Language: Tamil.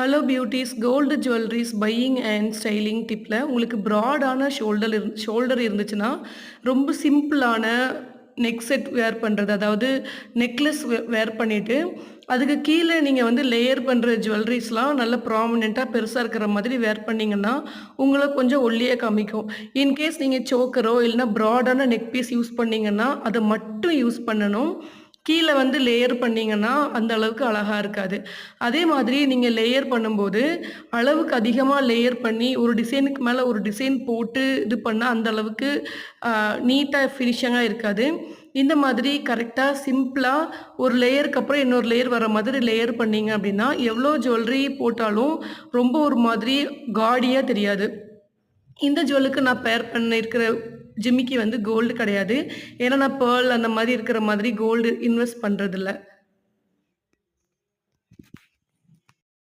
Hello beauties gold jewelleries buying and styling டிப்பில் உங்களுக்கு ப்ராடான ஷோல்டர் இருந்துச்சுன்னா ரொம்ப சிம்பிளான நெக் செட் வேர் பண்ணுறது, அதாவது நெக்லஸ் வேர் பண்ணிவிட்டு அதுக்கு கீழே நீங்கள் வந்து லேயர் பண்ணுற ஜுவல்லரிஸ்லாம் நல்ல ப்ராமினெண்ட்டாக பெருசாக இருக்கிற மாதிரி வேர் பண்ணிங்கன்னா உங்களை கொஞ்சம் ஒல்லியாக காமிக்கும். இன்கேஸ் நீங்கள் சோக்கரோ இல்லைனா ப்ராடான நெக் பீஸ் யூஸ் பண்ணிங்கன்னா அதை மட்டும் யூஸ் பண்ணணும். கீழே வந்து லேயர் பண்ணிங்கன்னா அந்த அளவுக்கு அழகா இருக்காது. அதே மாதிரி நீங்க லேயர் பண்ணும்போது, அளவுக்கு அதிகமா லேயர் பண்ணி ஒரு டிசைனுக்கு மேல ஒரு டிசைன் போட்டு இது பண்ணா அந்த அளவுக்கு நீட்டா ஃபினிஷிங்கா இருக்காது. இந்த மாதிரி கரெக்ட்டா சிம்பிளா ஒரு லேயருக்கு அப்புறம் இன்னொரு லேயர் வர மாதிரி லேயர் பண்ணீங்க அப்படின்னா, எவ்வளோ ஜுவல்லரி போட்டாலும் ரொம்ப ஒரு மாதிரி காடியா தெரியாது. இந்த ஜுவலுக்கு நான் பேர் பண்ணியிருக்கிற ஜிமிக்கி வந்து கோல்டு கிடையாது. ஏன்னா நான் பேர்ல் அந்த மாரி இருக்கிற மாதிரி கோல்டு இன்வெஸ்ட் பண்றதில்ல.